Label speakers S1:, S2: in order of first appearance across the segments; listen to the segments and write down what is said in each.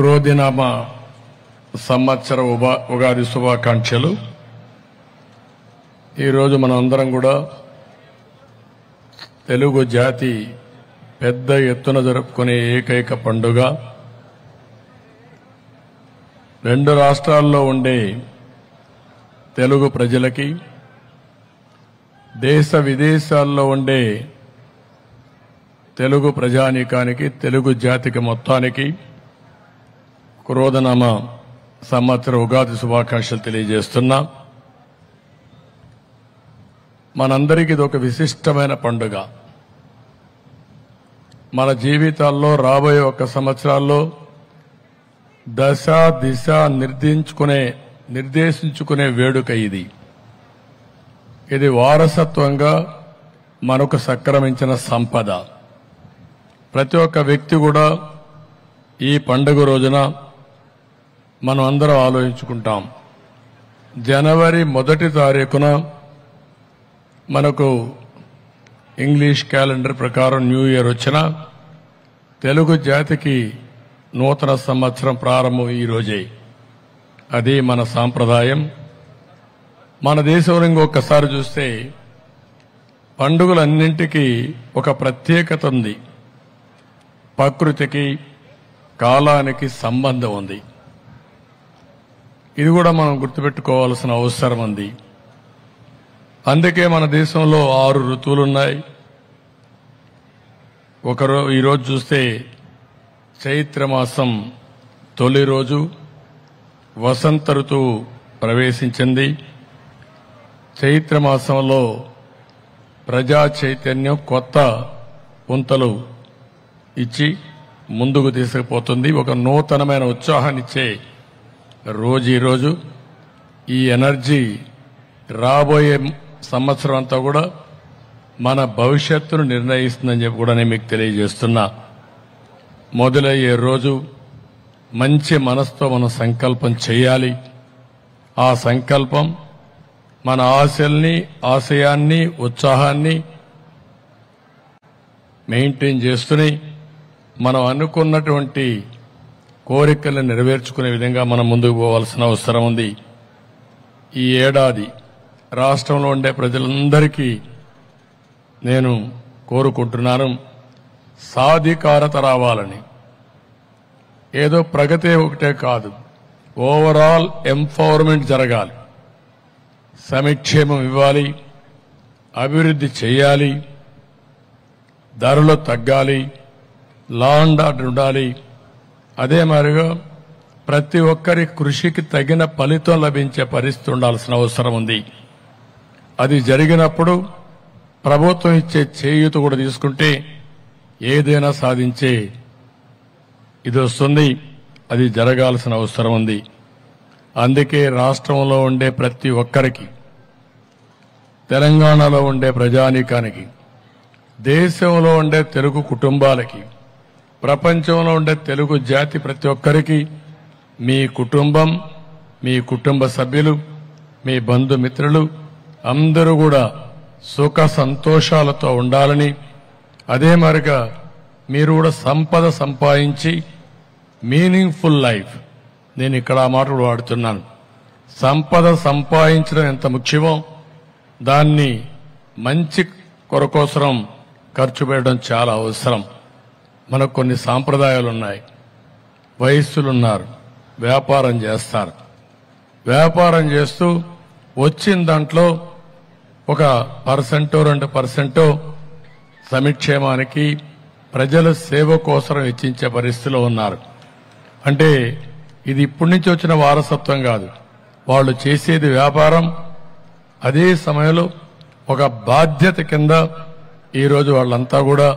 S1: క్రోధినామ సంవత్సర ఉగాది శుభాకాంక్షలు. ఈరోజు మనం అందరం కూడా తెలుగు జాతి పెద్ద ఎత్తున జరుపుకునే ఏకైక పండుగ. రెండు రాష్ట్రాల్లో ఉండే తెలుగు ప్రజలకి, దేశ విదేశాల్లో ఉండే తెలుగు ప్రజానీకానికి, తెలుగు జాతికి మొత్తానికి క్రోధనామ సంవత్సర ఉగాది శుభాకాంక్షలు తెలియజేస్తున్నా. మనందరికీ ఇది ఒక విశిష్టమైన పండుగ. మన జీవితాల్లో రాబోయే 1 సంవత్సరాల్లో దశ దిశ నిర్దేశించుకునే వేడుక ఇది. ఇది వారసత్వంగా మనకు సంక్రమించిన సంపద. ప్రతి ఒక్క వ్యక్తి కూడా ఈ పండుగ రోజున మనం అందరం ఆలోచించుకుంటాం. జనవరి 1 తారీఖున మనకు ఇంగ్లీష్ క్యాలెండర్ ప్రకారం న్యూ ఇయర్ వచ్చిన తెలుగు జాతికి నూతన సంవత్సరం ప్రారంభం ఈ రోజే. అది మన సాంప్రదాయం. మన దేశంలో ఇంకొకసారి చూస్తే పండుగలన్నింటికీ ఒక ప్రత్యేకత ఉంది. ప్రకృతికి, కాలానికి సంబంధం ఉంది. ఇది కూడా మనం గుర్తుపెట్టుకోవాల్సిన అవసరం ఉంది. అందుకే మన దేశంలో 6 ఋతువులున్నాయి. ఈరోజు చూస్తే చైత్రమాసం తొలి రోజు వసంత ఋతువు ప్రవేశించింది. చైత్రమాసంలో ప్రజా చైతన్యం కొత్త పుంతలు ఇచ్చి ముందుకు తీసుకుపోతుంది. ఒక నూతనమైన ఉత్సాహాన్నిచ్చే రోజు ఈరోజు. ఈ ఎనర్జీ రాబోయే సంవత్సరం అంతా కూడా మన భవిష్యత్తును నిర్ణయిస్తుందని చెప్పి కూడా నేను మీకు తెలియజేస్తున్నా. మొదలయ్యే రోజు మంచి మనసుతో మనం సంకల్పం చేయాలి. ఆ సంకల్పం మన ఆశల్ని, ఆశయాన్ని, ఉత్సాహాన్ని మెయింటైన్ చేస్తూనే మనం అనుకున్నటువంటి కోరికలను నెరవేర్చుకునే విధంగా మనం ముందుకు పోవాల్సిన అవసరం ఉంది. ఈ ఏడాది రాష్ట్రంలో ఉండే ప్రజలందరికీ నేను కోరుకుంటున్నాను, సాధికారత రావాలని. ఏదో ప్రగతి ఒకటే కాదు, ఓవరాల్ ఎంపవర్మెంట్ జరగాలి. సమిక్షేమం ఇవ్వాలి, అభివృద్ధి చేయాలి, ధరలు తగ్గాలి, లా అండ్ ఆర్డర్ ఉండాలి. అదే మాదిరిగా ప్రతి ఒక్కరి కృషికి తగిన ఫలితం లభించే పరిస్థితి ఉండాల్సిన అవసరం ఉంది. అది జరిగినప్పుడు ప్రభుత్వం ఇచ్చే చేయూత కూడా తీసుకుంటే ఏదైనా సాధించే ఇది వస్తుంది. అది జరగాల్సిన అవసరం ఉంది. అందుకే రాష్ట్రంలో ఉండే ప్రతి ఒక్కరికి, తెలంగాణలో ఉండే ప్రజానీకానికి, దేశంలో ఉండే తెలుగు కుటుంబాలకి, ప్రపంచంలో ఉండే తెలుగు జాతి ప్రతి ఒక్కరికి, మీ కుటుంబం, మీ కుటుంబ సభ్యులు, మీ బంధుమిత్రులు అందరూ కూడా సుఖ సంతోషాలతో ఉండాలని, అదే మరిగా మీరు కూడా సంపద సంపాదించి మీనింగ్ఫుల్ లైఫ్, నేను ఇక్కడ ఆ మాట కూడా వాడుతున్నాను. సంపద సంపాదించడం ఎంత ముఖ్యమో దాన్ని మంచి కొరకోసరం ఖర్చు పెట్టడం చాలా అవసరం. మనకు కొన్ని సాంప్రదాయాలు ఉన్నాయి. వయస్సులున్నారు, వ్యాపారం చేస్తారు. వ్యాపారం చేస్తూ వచ్చిన దాంట్లో 1% 2% సమిక్షేమానికి, ప్రజల సేవ కోసం వెచ్చించే పరిస్థితిలో ఉన్నారు. అంటే ఇది ఇప్పటి నుంచి వచ్చిన వారసత్వం కాదు. వాళ్ళు చేసేది వ్యాపారం. అదే సమయంలో ఒక బాధ్యత కింద ఈరోజు వాళ్ళంతా కూడా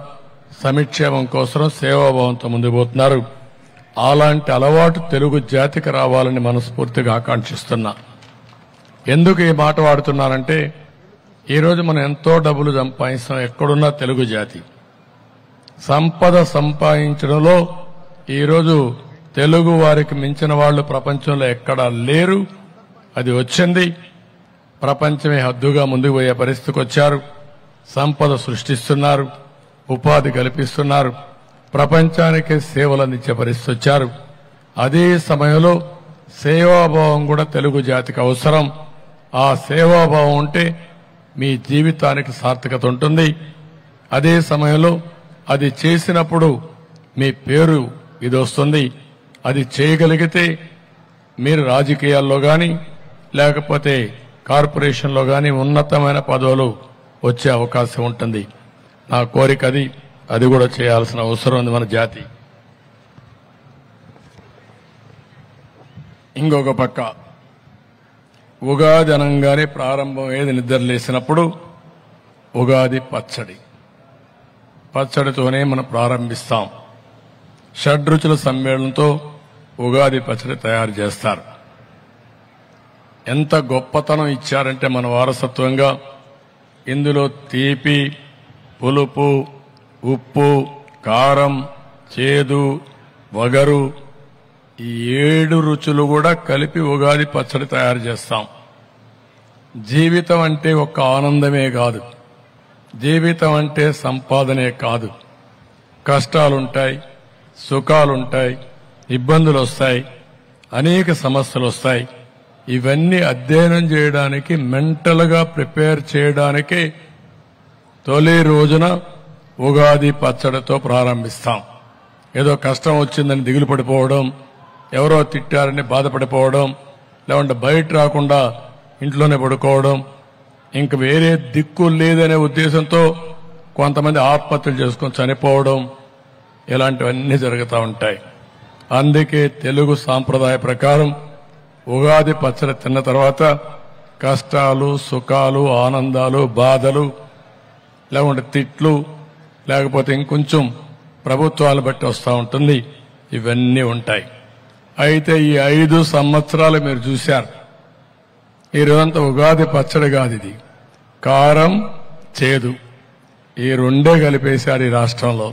S1: సమిక్షేమం కోసం సేవాభావంతో ముందుకు పోతున్నారు. అలాంటి అలవాటు తెలుగు జాతికి రావాలని మనస్ఫూర్తిగా ఆకాంక్షిస్తున్నా. ఎందుకు ఈ మాట వాడుతున్నానంటే, ఈరోజు మనం ఎంతో డబ్బులు సంపాదిస్తాం. ఎక్కడున్నా తెలుగు జాతి సంపద సంపాదించడంలో ఈరోజు తెలుగు వారికి మించిన వాళ్ళు ప్రపంచంలో ఎక్కడా లేరు. అది వచ్చింది. ప్రపంచమే హద్దుగా ముందుకు పోయే పరిస్థితికి వచ్చారు. సంపద సృష్టిస్తున్నారు, ఉపాధి కల్పిస్తున్నారు, ప్రపంచానికే సేవలు అందించే పరిస్థితి వచ్చారు. అదే సమయంలో సేవాభావం కూడా తెలుగు జాతికి అవసరం. ఆ సేవాభావం ఉంటే మీ జీవితానికి సార్థకత ఉంటుంది. అదే సమయంలో అది చేసినప్పుడు మీ పేరు ఇది వస్తుంది. అది చేయగలిగితే మీరు రాజకీయాల్లో కానీ లేకపోతే కార్పొరేషన్లో కానీ ఉన్నతమైన పదవులు వచ్చే అవకాశం ఉంటుంది. నా కోరిక అది కూడా చేయాల్సిన అవసరం ఉంది మన జాతి. ఇంకొక పక్క ఉగాది అనంగానే ప్రారంభం ఏది నిద్రలేసినప్పుడు ఉగాది పచ్చడితోనే మనం ప్రారంభిస్తాం. షడ్రుచుల సమ్మేళనంతో ఉగాది పచ్చడి తయారు చేస్తారు. ఎంత గొప్పతనం ఇచ్చారంటే మన వారసత్వంగా ఇందులో తీపి, పులుపు, ఉప్పు, కారం, చేదు, వగరు ఈ 7 రుచులు కూడా కలిపి ఉగాది పచ్చడి తయారు చేస్తాం. జీవితం అంటే ఒక్క ఆనందమే కాదు, జీవితం అంటే సంపాదనే కాదు. కష్టాలుంటాయి, సుఖాలుంటాయి, ఇబ్బందులు వస్తాయి, అనేక సమస్యలు వస్తాయి. ఇవన్నీ అధ్యయనం చేయడానికి, మెంటల్ గా ప్రిపేర్ చేయడానికి తొలి రోజున ఉగాది పచ్చడితో ప్రారంభిస్తాం. ఏదో కష్టం వచ్చిందని దిగులు పడిపోవడం, ఎవరో తిట్టారని బాధపడిపోవడం, లేకుంటే బయట రాకుండా ఇంట్లోనే పడుకోవడం, ఇంక వేరే దిక్కు లేదనే ఉద్దేశంతో కొంతమంది ఆత్మహత్యలు చేసుకొని చనిపోవడం, ఇలాంటివన్నీ జరుగుతూ ఉంటాయి. అందుకే తెలుగు సాంప్రదాయ ప్రకారం ఉగాది పచ్చడి తిన్న తర్వాత కష్టాలు, సుఖాలు, ఆనందాలు, బాధలు, లేకుంటే తిట్లు, లేకపోతే ఇంకొంచెం ప్రభుత్వాలు బట్టి వస్తూ ఉంటుంది. ఇవన్నీ ఉంటాయి. అయితే ఈ 5 సంవత్సరాలు మీరు చూశారు. ఈ రోజంతా ఉగాది పచ్చడి కాదు, ఇది కారం, చేదు ఈ రెండే కలిపేశారు ఈ రాష్ట్రంలో.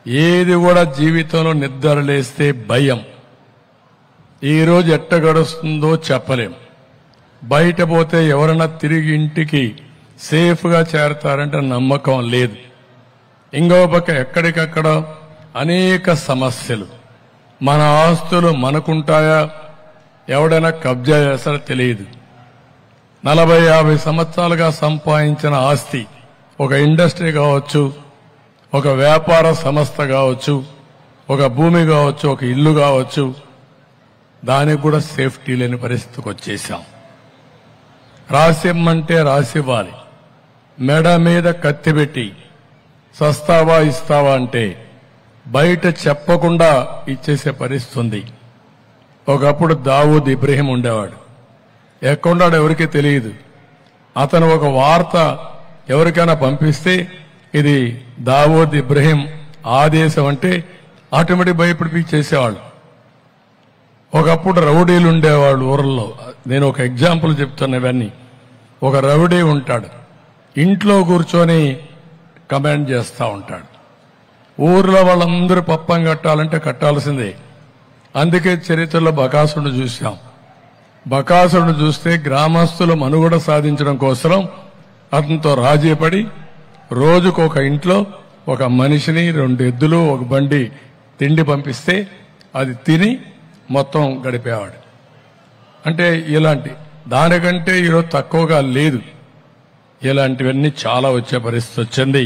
S1: ఏది కూడా జీవితంలో నిద్ర లేస్తే భయం. ఈ రోజు ఎట్ట గడుస్తుందో చెప్పలేం. బయట పోతే ఎవరైనా తిరిగి ఇంటికి సేఫ్ గా చేరతారంటే నమ్మకం లేదు. ఇంకో పక్క ఎక్కడికక్కడ అనేక సమస్యలు. మన ఆస్తులు మనకుంటాయా, ఎవడైనా కబ్జా చేస్తారో తెలియదు. 40-50 సంవత్సరాలుగా సంపాదించిన ఆస్తి, ఒక ఇండస్ట్రీ కావచ్చు, ఒక వ్యాపార సంస్థ కావచ్చు, ఒక భూమి కావచ్చు, ఒక ఇల్లు కావచ్చు, దానికి కూడా సేఫ్టీ లేని పరిస్థితికి వచ్చేసాం. రాసిమ్మంటే రాసివ్వాలి, మెడ మీద కత్తి పెట్టి సస్తావా ఇస్తావా అంటే బయట చెప్పకుండా ఇచ్చేసే పరిస్థితి ఉంది. ఒకప్పుడు దావూద్ ఇబ్రహీం ఉండేవాడు. ఎక్కడున్నాడో ఎవరికీ తెలియదు. అతను ఒక వార్త ఎవరికైనా పంపిస్తే ఇది దావూద్ ఇబ్రహీం ఆదేశం అంటే ఆటోమేటిక్ భయపడి చేసేవాళ్ళు. ఒకప్పుడు రౌడీలు ఉండేవాళ్ళు ఊర్లలో. నేను ఒక ఎగ్జాంపుల్ చెప్తున్నా. ఇవన్నీ ఒక రౌడీ ఉంటాడు, ఇంట్లో కూర్చొని కమాండ్ చేస్తూ ఉంటాడు. ఊర్లో వాళ్ళందరూ పప్పం కట్టాలంటే కట్టాల్సిందే. అందుకే చరిత్రలో బకాసురుడు చూశాం. బకాసురుడు చూస్తే గ్రామస్తులు మనుగడ సాధించడం కోసం అతనితో రాజీ పడి రోజుకు ఒక ఇంట్లో ఒక మనిషిని, 2 ఎద్దులు, ఒక బండి తిండి పంపిస్తే అది తిని మొత్తం గడిపేవాడు. అంటే ఇలాంటి దానికంటే ఈరోజు తక్కువగా లేదు. ఇలాంటివన్నీ చాలా వచ్చే పరిస్థితి వచ్చింది.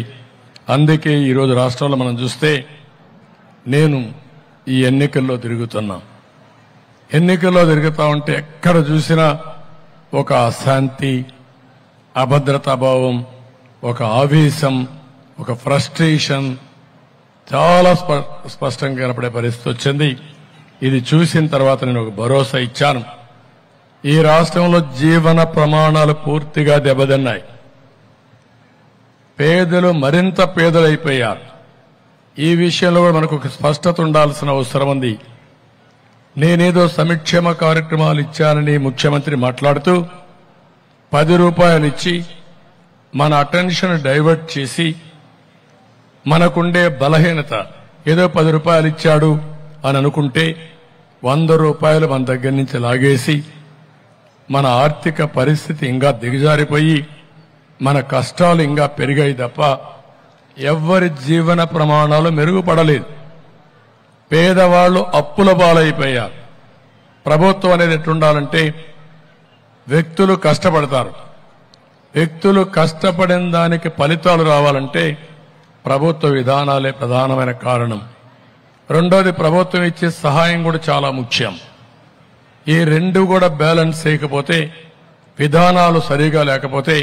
S1: అందుకే ఈరోజు రాష్ట్రంలో మనం చూస్తే నేను ఈ ఎన్నికల్లో తిరుగుతున్నా. ఎన్నికల్లో తిరుగుతా ఉంటే ఎక్కడ చూసినా ఒక అశాంతి, అభద్రతాభావం, ఒక ఆవేశం, ఒక ఫ్రస్ట్రేషన్ చాలా స్పష్టంగా కనపడే పరిస్థితి వచ్చింది. ఇది చూసిన తర్వాత నేను ఒక భరోసా ఇచ్చాను. ఈ రాష్ట్రంలో జీవన ప్రమాణాలు పూర్తిగా దెబ్బతిన్నాయి. పేదలు మరింత పేదలైపోయారు. ఈ విషయంలో కూడా మనకు ఒక స్పష్టత ఉండాల్సిన అవసరం ఉంది. నేనేదో సంక్షేమ కార్యక్రమాలు ఇచ్చానని ముఖ్యమంత్రి మాట్లాడుతూ 10 రూపాయలు ఇచ్చి మన అటెన్షన్ డైవర్ట్ చేసి మనకుండే బలహీనత ఏదో 10 రూపాయలు ఇచ్చాడు అని అనుకుంటే 100 రూపాయలు మన దగ్గర నుంచి లాగేసి మన ఆర్థిక పరిస్థితి ఇంకా దిగజారిపోయి మన కష్టాలు ఇంకా పెరిగాయి తప్ప ఎవ్వరి జీవన ప్రమాణాలు మెరుగుపడలేదు. పేదవాళ్లు అప్పుల పాలైపోయారు. ప్రభుత్వం అనేది ఎట్లుండాలంటే వ్యక్తులు కష్టపడతారు. వ్యక్తులు కష్టపడిన దానికి ఫలితాలు రావాలంటే ప్రభుత్వ విధానాలే ప్రధానమైన కారణం. రెండోది, ప్రభుత్వం ఇచ్చే సహాయం కూడా చాలా ముఖ్యం. ఈ రెండు కూడా బ్యాలెన్స్ చేయకపోతే, విధానాలు సరిగా లేకపోతే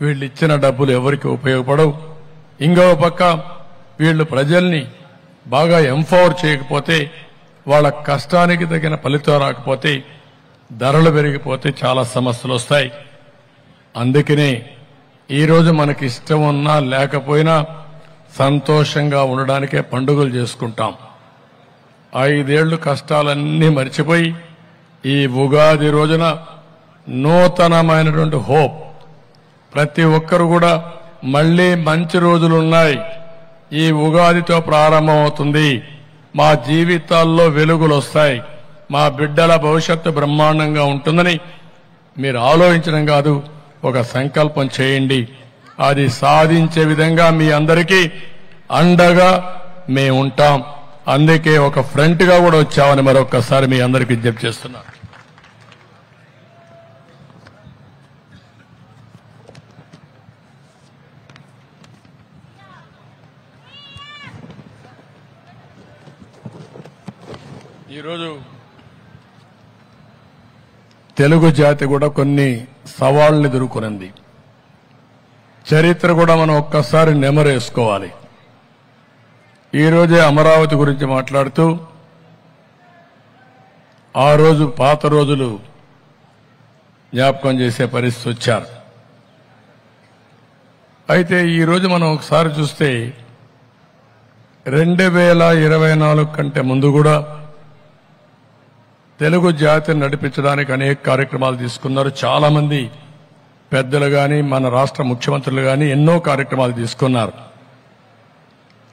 S1: వీళ్ళు ఇచ్చిన డబ్బులు ఎవరికి ఉపయోగపడవు. ఇంకో పక్క వీళ్ళు ప్రజల్ని బాగా ఎంపవర్ చేయకపోతే, వాళ్ళ కష్టానికి తగిన ఫలితం రాకపోతే, ధరలు పెరిగిపోతే చాలా సమస్యలు వస్తాయి. అందుకనే ఈరోజు మనకి ఇష్టం ఉన్నా లేకపోయినా సంతోషంగా ఉండడానికే పండుగలు చేసుకుంటాం. 5 ఏళ్లు కష్టాలన్నీ మర్చిపోయి ఈ ఉగాది రోజున నూతనమైనటువంటి హోప్, ప్రతి ఒక్కరు కూడా మళ్లీ మంచి రోజులున్నాయి, ఈ ఉగాదితో ప్రారంభమవుతుంది, మా జీవితాల్లో వెలుగులు వస్తాయి, మా బిడ్డల భవిష్యత్తు బ్రహ్మాండంగా ఉంటుందని మీరు ఆలోచించడం కాదు, ఒక సంకల్పం చేయండి. అది సాధించే విధంగా మీ అందరికీ అండగా మేము ఉంటాం. అందుకే ఒక ఫ్రంట్ గా కూడా వచ్చామని మరొకసారి మీ అందరికీ విజ్ఞప్తి చేస్తున్నా. ఈరోజు తెలుగు జాతి కూడా కొన్ని సవాళ్లు ఎదుర్కొనింది. చరిత్ర కూడా మనం ఒక్కసారి నెమరేసుకోవాలి. ఈరోజే అమరావతి గురించి మాట్లాడుతూ ఆ రోజు పాత రోజులు జ్ఞాపకం చేసే పరిస్థితి వచ్చారు. అయితే ఈరోజు మనం ఒకసారి చూస్తే 2024 కంటే ముందు కూడా తెలుగు జాతిని నడిపించడానికి అనేక కార్యక్రమాలు తీసుకున్నారు. చాలా మంది పెద్దలు గాని, మన రాష్ట్ర ముఖ్యమంత్రులు గాని ఎన్నో కార్యక్రమాలు తీసుకున్నారు.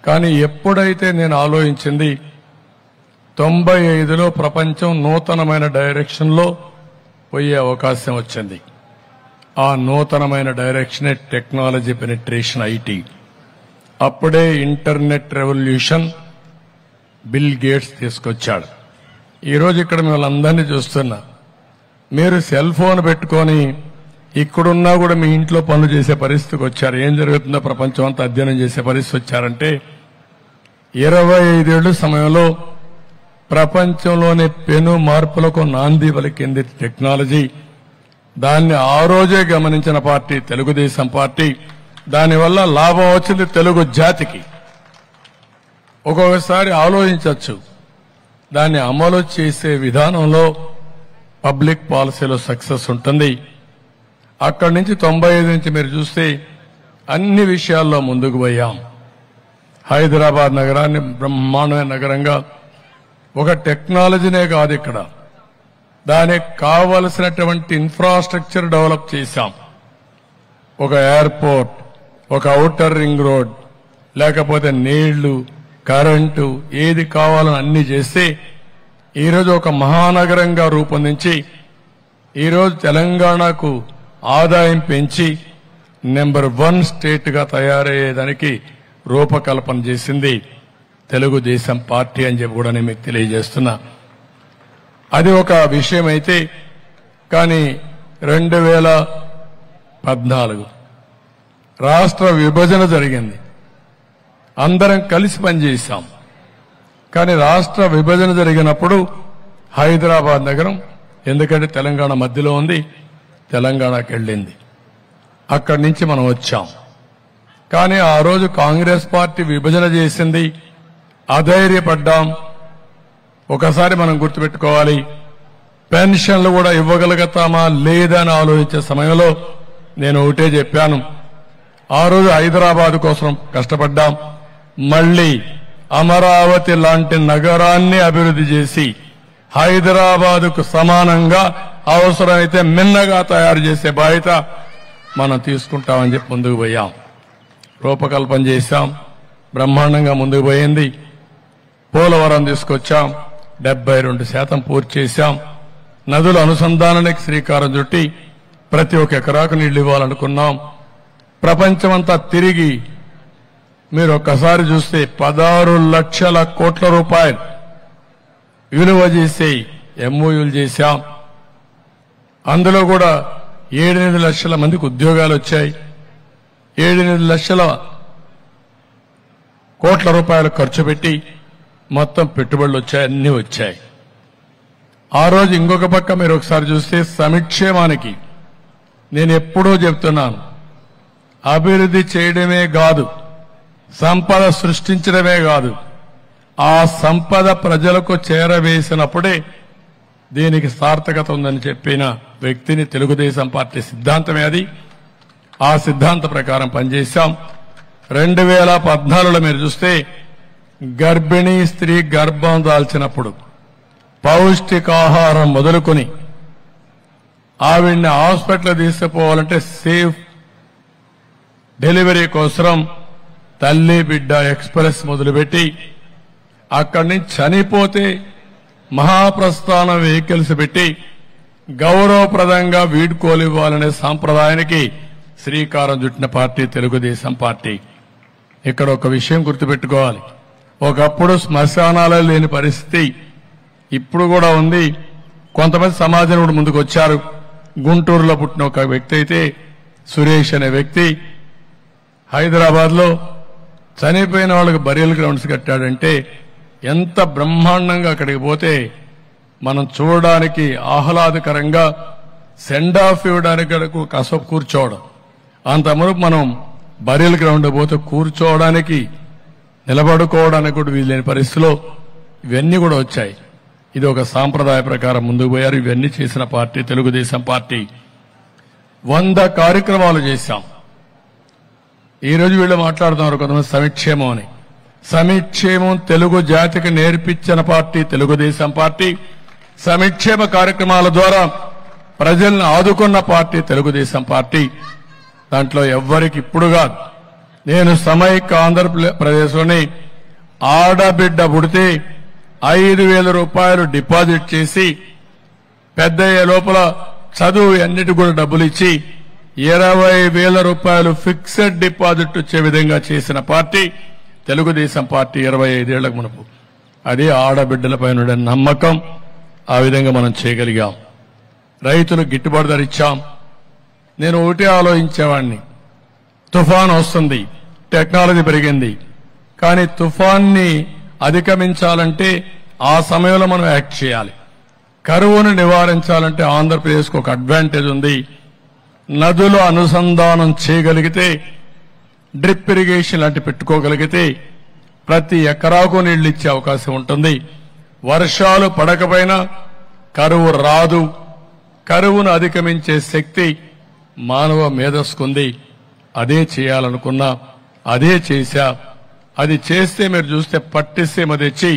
S1: కానీ ఎప్పుడైతే నేను ఆలోచించింది 95లో ప్రపంచం నూతనమైన డైరెక్షన్ లో పోయే అవకాశం వచ్చింది. ఆ నూతనమైన డైరెక్షనే టెక్నాలజీ పెనిట్రేషన్, ఐటీ. అప్పుడే ఇంటర్నెట్ రెవల్యూషన్ బిల్ గేట్స్ తీసుకొచ్చాడు. ఈరోజు ఇక్కడ మిమ్మల్ని అందరినీ చూస్తున్నా, మీరు సెల్ ఫోన్ పెట్టుకొని ఇక్కడున్నా కూడా మీ ఇంట్లో పనులు చేసే పరిస్థితికి వచ్చారు. ఏం జరుగుతుందో ప్రపంచం అంతా అధ్యయనం చేసే పరిస్థితి వచ్చారంటే 25 ఏళ్ల సమయంలో ప్రపంచంలోని పెను మార్పులకు నాంది పలికింది టెక్నాలజీ. దాన్ని ఆ రోజే గమనించిన పార్టీ తెలుగుదేశం పార్టీ. దానివల్ల లాభం వచ్చింది తెలుగు జాతికి. ఒక్కొక్కసారి ఆలోచించవచ్చు, దాన్ని అమలు చేసే విధానంలో పబ్లిక్ పాలసీలో సక్సెస్ ఉంటుంది. అక్కడి నుంచి 95 నుంచి మీరు చూస్తే అన్ని విషయాల్లో ముందుకు పోయాం. హైదరాబాద్ నగరాన్ని బ్రహ్మాండమైన నగరంగా, ఒక టెక్నాలజీనే కాదు, ఇక్కడ దానికి కావలసినటువంటి ఇన్ఫ్రాస్ట్రక్చర్ డెవలప్ చేశాం. ఒక ఎయిర్పోర్ట్, ఒక ఔటర్ రింగ్ రోడ్, లేకపోతే నీళ్లు, కరెంటు, ఏది కావాలని అన్ని చేస్తే ఈరోజు ఒక మహానగరంగా రూపొందించి ఈరోజు తెలంగాణకు ఆదాయం పెంచి నెంబర్ 1 స్టేట్ గా తయారయ్యేదానికి రూపకల్పన చేసింది తెలుగుదేశం పార్టీ అని చెప్పి కూడా నేను మీకు తెలియజేస్తున్నా. అది ఒక విషయం అయితే, కానీ 2014 రాష్ట్ర విభజన జరిగింది. అందరం కలిసి పనిచేశాం. కానీ రాష్ట్ర విభజన జరిగినప్పుడు హైదరాబాద్ నగరం, ఎందుకంటే తెలంగాణ మధ్యలో ఉంది, తెలంగాణకి వెళ్ళింది. అక్కడి నుంచి మనం వచ్చాం. కానీ ఆ రోజు కాంగ్రెస్ పార్టీ విభజన చేసింది, అధైర్యపడ్డాం. ఒకసారి మనం గుర్తుపెట్టుకోవాలి, పెన్షన్లు కూడా ఇవ్వగలుగుతామా లేదా అని ఆలోచించే సమయంలో నేను ఒకటే చెప్పాను, ఆ రోజు హైదరాబాద్ కోసం కష్టపడ్డాం. మళ్లీ అమరావతి లాంటి నగరాన్ని అభివృద్ధి చేసి హైదరాబాదుకు సమానంగా అవసరమైతే మిన్నగా తయారు చేసే బాధ్యత మనం తీసుకుంటామని చెప్పి ముందుకు పోయాం. రూపకల్పన చేశాం, బ్రహ్మాండంగా ముందుకు పోయింది. పోలవరం తీసుకొచ్చాం, 72% పూర్తి చేశాం. నదుల అనుసంధానానికి శ్రీకారం చుట్టి ప్రతి ఒక్క ఎకరాకు నీళ్లు ఇవ్వాలనుకున్నాం. ప్రపంచమంతా తిరిగి మీరు ఒక్కసారి చూస్తే 16 లక్షల కోట్ల రూపాయలు విలువ చేసి ఎంఓయూలు చేశాం. అందులో కూడా 7-8 లక్షల మందికి ఉద్యోగాలు వచ్చాయి. 7-8 లక్షల కోట్ల రూపాయలు ఖర్చు పెట్టి మొత్తం పెట్టుబడులు వచ్చాయి, అన్ని వచ్చాయి. ఆ రోజు ఇంకొక పక్క మీరు ఒకసారి చూస్తే సంక్షేమానికి నేను ఎప్పుడూ చెప్తున్నాను, అభివృద్ధి చేయడమే కాదు, సంపద సృష్టించడమే కాదు, ఆ సంపద ప్రజలకు చేరవేసినప్పుడే దీనికి సార్థకత ఉందని చెప్పిన వ్యక్తిని తెలుగుదేశం పార్టీ సిద్ధాంతమే అది. ఆ సిద్ధాంత ప్రకారం పనిచేశాం. 2014లో మీరు చూస్తే గర్భిణీ స్త్రీ గర్భం దాల్చినప్పుడు పౌష్టికాహారం మొదలుకొని ఆవిడ్ని హాస్పిటల్ తీసుకుపోవాలంటే సేఫ్ డెలివరీ కోసం తల్లి బిడ్డ ఎక్స్ప్రెస్ మొదలుపెట్టి అక్కడి నుంచి చనిపోతే మహాప్రస్థానం వెహికల్స్ పెట్టి గౌరవప్రదంగా వీడ్కోలు ఇవ్వాలనే సాంప్రదాయానికి శ్రీకారం చుట్టిన పార్టీ తెలుగుదేశం పార్టీ. ఇక్కడ ఒక విషయం గుర్తుపెట్టుకోవాలి, ఒకప్పుడు శ్మశానాలే లేని పరిస్థితి ఇప్పుడు కూడా ఉంది. కొంతమంది సమాజం కూడా ముందుకు వచ్చారు. గుంటూరులో పుట్టిన ఒక వ్యక్తి అయితే సురేష్ అనే వ్యక్తి హైదరాబాద్ లో చనిపోయిన వాళ్ళకి బరియల్ గ్రౌండ్స్ కట్టాడంటే ఎంత బ్రహ్మాండంగా అక్కడికి పోతే మనం చూడడానికి ఆహ్లాదకరంగా సెండ్ ఆఫ్ ఇవ్వడానికి కాసేపు కూర్చోవడం, అంత మునుపు మనం బరియల్ గ్రౌండ్ పోతే కూర్చోవడానికి నిలబడుకోవడానికి కూడా వీల్లేని పరిస్థితిలో ఇవన్నీ కూడా వచ్చాయి. ఇది ఒక సాంప్రదాయ ప్రకారం ముందుకు పోయారు. ఇవన్నీ చేసిన పార్టీ తెలుగుదేశం పార్టీ. 100 కార్యక్రమాలు చేశాం. ఈ రోజు వీళ్ళు మాట్లాడుతున్నారు కొంతమంది సంక్షేమం అని. సంక్షేమం తెలుగు జాతికి నేర్పించిన పార్టీ తెలుగుదేశం పార్టీ. సంక్షేమ కార్యక్రమాల ద్వారా ప్రజలను ఆదుకున్న పార్టీ తెలుగుదేశం పార్టీ. దాంట్లో ఎవ్వరికి ఇప్పుడు కాదు, నేను సమైక్య ఆంధ్రప్రదేశ్లోని ఆడబిడ్డ పుడితే 5,000 రూపాయలు డిపాజిట్ చేసి పెద్దయ్యే లోపల చదువు అన్నిటి కూడా డబ్బులు ఇచ్చి 20,000 రూపాయలు ఫిక్స్డ్ డిపాజిట్ వచ్చే విధంగా చేసిన పార్టీ తెలుగుదేశం పార్టీ 25 ఏళ్లకు మునుపు. అదే ఆడబిడ్డలపై ఉండే నమ్మకం. ఆ విధంగా మనం చేయగలిగాం. రైతులకు గిట్టుబాటు ధర ఇచ్చాం. నేను ఒకటి ఆలోచించేవాడిని, తుఫాన్ వస్తుంది, టెక్నాలజీ పెరిగింది, కానీ తుఫాన్ని అధిగమించాలంటే ఆ సమయంలో మనం యాక్ట్ చేయాలి. కరువును నివారించాలంటే ఆంధ్రప్రదేశ్కు ఒక అడ్వాంటేజ్ ఉంది. నదులు అనుసంధానం చేయగలిగితే, డ్రిప్ ఇరిగేషన్ లాంటి పెట్టుకోగలిగితే ప్రతి ఎకరాకు నీళ్లు ఇచ్చే అవకాశం ఉంటుంది. వర్షాలు పడకపోయినా కరువు రాదు. కరువును అధిగమించే శక్తి మానవ మేధస్సుకుంది. అదే చేయాలనుకున్నా, అదే చేశా. అది చేస్తే మీరు చూస్తే పట్టిసీమ తెచ్చి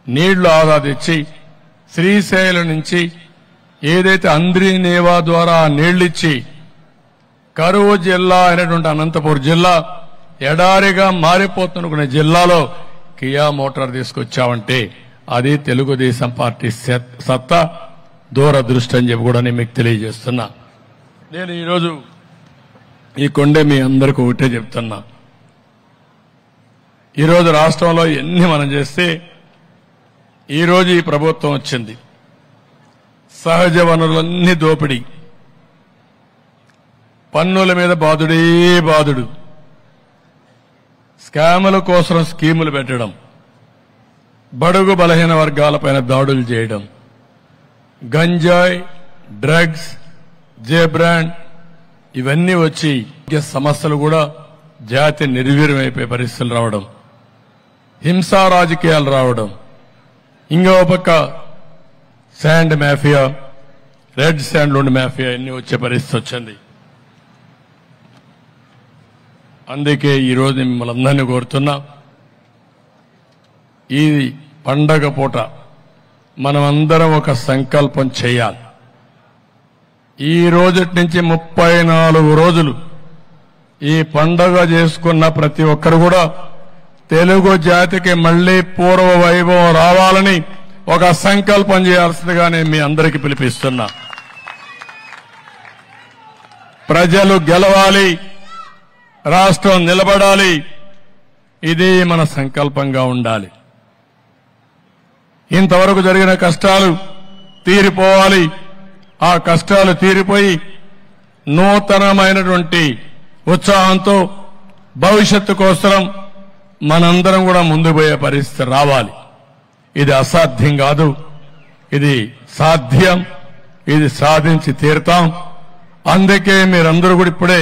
S1: నీళ్లు ఆదా తెచ్చి శ్రీశైలం నుంచి ఏదైతే అంద్రీనేవా ద్వారా నీళ్లిచ్చి కరువు జిల్లా అయినటువంటి అనంతపురం జిల్లా ఎడారిగా మారిపోతున్న జిల్లాలో కియా మోటార్ తీసుకొచ్చామంటే అది తెలుగుదేశం పార్టీ సత్తా, దూరదృష్టి అని చెప్పి కూడా నేను మీకు తెలియజేస్తున్నా. నేను ఈరోజు ఈ కొండే మీ అందరికీ ఒకటే చెప్తున్నా, ఈరోజు రాష్ట్రంలో ఎన్ని మనం చేస్తే ఈరోజు ఈ ప్రభుత్వం వచ్చింది, సహజ వనరులన్నీ దోపిడీ, పన్నుల మీద బాదుడే బాదుడు, స్కాముల కోసం స్కీములు పెట్టడం, బడుగు బలహీన వర్గాలపైన దాడులు చేయడం, గంజాయి, డ్రగ్స్, జేబ్రాండ్ ఇవన్నీ వచ్చి సమస్యలు కూడా జాతి నిర్వీర్యమైపోయే పరిస్థితులు రావడం, హింసా రాజకీయాలు రావడం, ఇంకో పక్క శాండ్ మాఫియా, రెడ్ శాండ్ లోని మాఫియా ఇన్ని వచ్చే పరిస్థితి వచ్చింది. అందుకే ఈరోజు మిమ్మల్ని అందరినీ కోరుతున్నా, ఈ పండగ పూట మనమందరం ఒక సంకల్పం చేయాలి. ఈ రోజు నుంచి 34 రోజులు ఈ పండగ చేసుకున్న ప్రతి ఒక్కరు కూడా తెలుగు జాతికి మళ్లీ పూర్వ వైభవం రావాలని ఒక సంకల్పం చేయాల్సిందిగా నేను మీ అందరికీ పిలిపిస్తున్నా. ప్రజలు గెలవాలి, రాష్ట్రం నిలబడాలి, ఇదే మన సంకల్పంగా ఉండాలి. ఇంతవరకు జరిగిన కష్టాలు తీరిపోవాలి. ఆ కష్టాలు తీరిపోయి నూతనమైనటువంటి ఉత్సాహంతో భవిష్యత్తు కోసం మనందరం కూడా ముందు పోయే పరిస్థితి రావాలి. ఇది అసాధ్యం కాదు, ఇది సాధ్యం, ఇది సాధించి తీరుతాం. అందుకే మీరందరూ కూడా ఇప్పుడే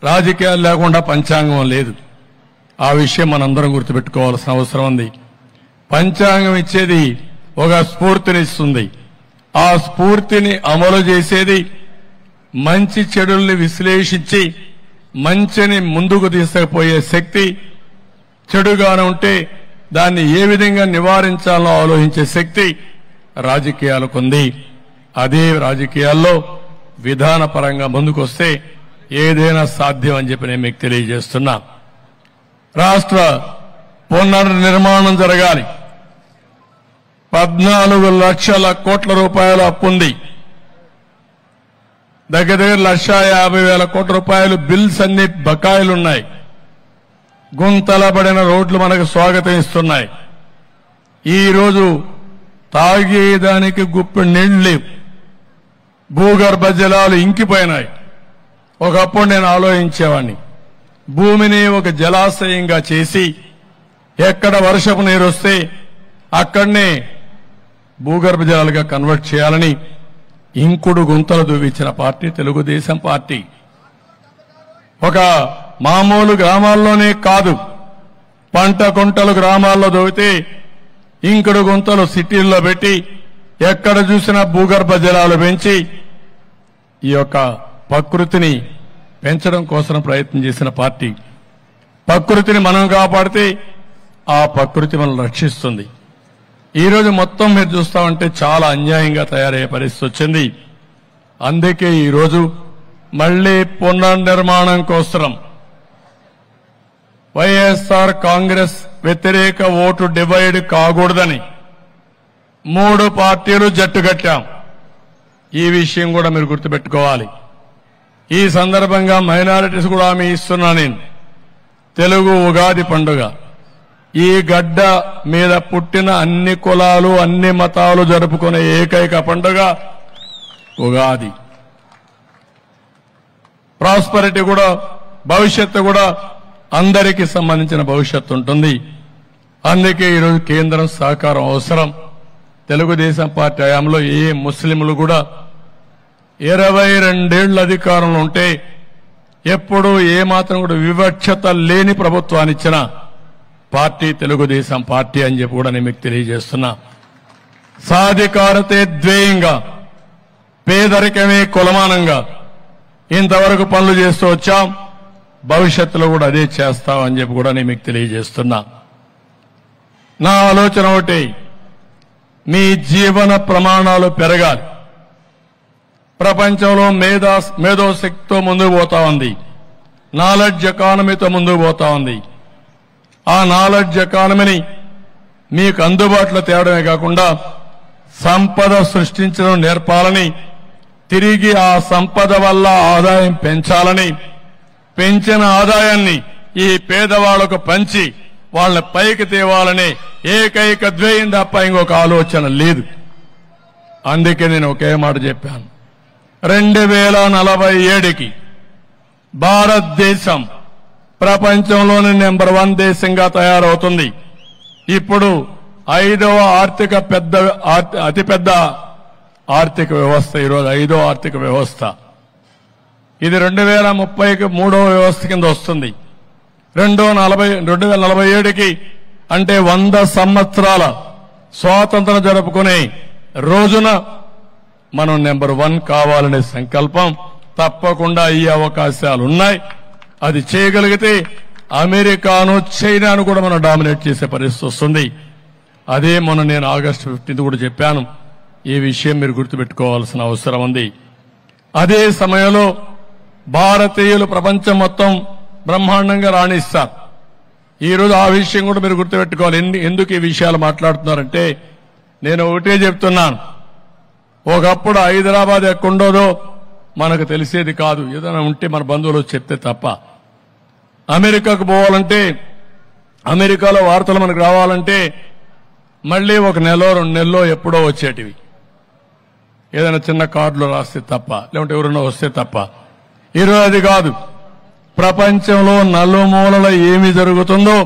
S1: రాజకీయాలు లేకుండా పంచాంగం లేదు. ఆ విషయం మనందరం గుర్తుపెట్టుకోవాల్సిన అవసరం ఉంది. పంచాంగం ఇచ్చేది ఒక స్ఫూర్తినిస్తుంది. ఆ స్ఫూర్తిని అమలు చేసేది మంచి చెడుల్ని విశ్లేషించి మంచిని ముందుకు తీసుకుపోయే శక్తి, చెడుగానే ఉంటే దాన్ని ఏ విధంగా నివారించాలో ఆలోచించే శక్తి రాజకీయాలకు ఉంది. అదే రాజకీయాల్లో విధానపరంగా ముందుకొస్తే ఏదైనా సాధ్యం అని చెప్పి నేను మీకు తెలియజేస్తున్నా. రాష్ట్ర పునర్నిర్మాణం జరగాలి. 14 లక్షల కోట్ల రూపాయల అప్పుంది. దగ్గర 1,50,000 కోట్ల రూపాయలు బిల్స్ అన్ని బకాయిలున్నాయి. గుంతలబడిన రోడ్లు మనకు స్వాగతం ఇస్తున్నాయి. ఈరోజు తాగేదానికి గుప్పెడు నీళ్లు లేవు. భూగర్భ జలాలు ఇంకిపోయినాయి. ఒకప్పుడు నేను ఆలోచించేవాడిని, భూమిని ఒక జలాశయంగా చేసి ఎక్కడ వర్షపు నీరు వస్తే అక్కడనే భూగర్భ జలాలుగా కన్వర్ట్ చేయాలని ఇంకుడు గుంతలు దూవించిన పార్టీ తెలుగుదేశం పార్టీ. ఒక మామూలు గ్రామాల్లోనే కాదు, పంట కుంటలు గ్రామాల్లో దోవితే ఇంకుడు గుంతలు సిటీల్లో పెట్టి ఎక్కడ చూసినా భూగర్భ జలాలు పెంచి ఈ యొక్క ప్రకృతిని పెంచడం కోసం ప్రయత్నం చేసిన పార్టీ. ప్రకృతిని మనం కాపాడితే ఆ ప్రకృతి మనం రక్షిస్తుంది. ఈరోజు మొత్తం మీరు చూస్తామంటే చాలా అన్యాయంగా తయారయ్యే పరిస్థితి వచ్చింది. అందుకే ఈరోజు మళ్లీ పునర్నిర్మాణం కోసం వైఎస్ఆర్ కాంగ్రెస్ వ్యతిరేక ఓటు డివైడ్ కాకూడదని 3 పార్టీలు జట్టు కట్టాం. ఈ విషయం కూడా మీరు గుర్తుపెట్టుకోవాలి. ఈ సందర్భంగా మైనారిటీస్ కూడా హామీ ఇస్తున్నా నేను. తెలుగు ఉగాది పండుగ ఈ గడ్డ మీద పుట్టిన అన్ని కులాలు అన్ని మతాలు జరుపుకునే ఏకైక పండుగ ఉగాది. ప్రాస్పరిటీ కూడా, భవిష్యత్తు కూడా అందరికీ సంబంధించిన భవిష్యత్తు ఉంటుంది. అందుకే ఈరోజు కేంద్రం సహకారం అవసరం. తెలుగుదేశం పార్టీ హయాంలో ఏ ముస్లింలు కూడా 22 ఏళ్ల అధికారంలో ఉంటే ఎప్పుడూ ఏమాత్రం కూడా వివక్షత లేని ప్రభుత్వాన్ని ఇచ్చిన పార్టీ తెలుగుదేశం పార్టీ అని చెప్పి కూడా నేను మీకు తెలియజేస్తున్నా. సాధికారతే ధ్యేయంగా, పేదరికమే కులమానంగా ఇంతవరకు పనులు చేస్తూ వచ్చాం. భవిష్యత్తులో కూడా అదే చేస్తామని చెప్పి కూడా నేను మీకు తెలియజేస్తున్నా. నా ఆలోచన ఒకటి, మీ జీవన ప్రమాణాలు పెరగాలి. ప్రపంచంలో మేధోశక్తితో ముందుకు పోతా ఉంది. నాలెడ్జ్ ఎకానమీతో ముందుకు పోతా ఉంది. ఆ నాలెడ్జ్ ఎకానమీని మీకు అందుబాటులో తేవడమే కాకుండా సంపద సృష్టించడం నేర్పాలని, తిరిగి ఆ సంపద వల్ల ఆదాయం పెంచాలని, పెంచిన ఆదాయాన్ని ఈ పేదవాళ్లకు పంచి వాళ్ళని పైకి తేవాలనే ఏకైక ధ్యేయం తప్ప ఇంకొక ఆలోచన లేదు. అందుకే నేను ఒకే మాట చెప్పాను, 2047కి భారతదేశం ప్రపంచంలోని నెంబర్ 1 దేశంగా తయారవుతుంది. ఇప్పుడు 5వ అతిపెద్ద ఆర్థిక వ్యవస్థ, ఈరోజు 5వ ఆర్థిక వ్యవస్థ. ఇది 2030కి 3వ వ్యవస్థ కింద వస్తుంది. 2047కి అంటే 100 సంవత్సరాల స్వాతంత్రం జరుపుకునే రోజున మనం నెంబర్ 1 కావాలనే సంకల్పం తప్పకుండా ఈ అవకాశాలు ఉన్నాయి. అది చేయగలిగితే అమెరికాను, చైనాను కూడా మనం డామినేట్ చేసే పరిస్థితి వస్తుంది. అదే మొన్న నేను ఆగస్టు 15 కూడా చెప్పాను. ఈ విషయం మీరు గుర్తుపెట్టుకోవాల్సిన అవసరం ఉంది. అదే సమయంలో భారతీయులు ప్రపంచం మొత్తం బ్రహ్మాండంగా రాణిస్తారు. ఈరోజు ఆ విషయం కూడా మీరు గుర్తుపెట్టుకోవాలి. ఎందుకు ఈ విషయాలు మాట్లాడుతున్నారంటే నేను ఒకటే చెప్తున్నాను, ఒకప్పుడు హైదరాబాద్ ఎక్కడుండోదో మనకు తెలిసేది కాదు. ఏదైనా ఉంటే మన బంధువులు చెప్తే తప్ప. అమెరికాకు పోవాలంటే అమెరికాలో వార్తలు మనకు రావాలంటే మళ్ళీ ఒక నెల 2 నెలలో ఎప్పుడో వచ్చేటివి. ఏదైనా చిన్న కార్డులో రాస్తే తప్ప, లేకుంటే ఎవరైనా వస్తే తప్ప. ఈరోజు అది కాదు. ప్రపంచంలో నలుమూలల ఏమి జరుగుతుందో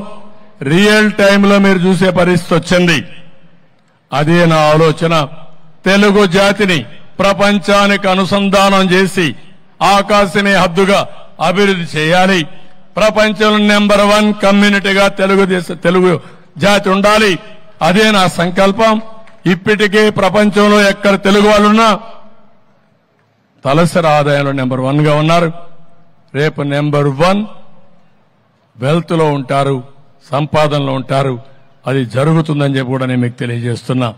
S1: రియల్ టైంలో మీరు చూసే పరిస్థితి వచ్చింది. అదే నా ఆలోచన. తెలుగు జాతిని ప్రపంచానికి అనుసంధానం చేసి ఆకాశమే హద్దుగా అభివృద్ధి చేయాలి. ప్రపంచంలో నెంబర్ 1 కమ్యూనిటీగా తెలుగు జాతి ఉండాలి. అదే నా సంకల్పం. ఇప్పటికే ప్రపంచంలో ఎక్కడ తెలుగు వాళ్ళున్నా తలసరి ఆదాయంలో నెంబర్ 1గా ఉన్నారు. రేపు నెంబర్ 1 వెల్త్ లో ఉంటారు, సంపాదనలో ఉంటారు. అది జరుగుతుందని చెప్పి కూడా నేను మీకు తెలియజేస్తున్నా.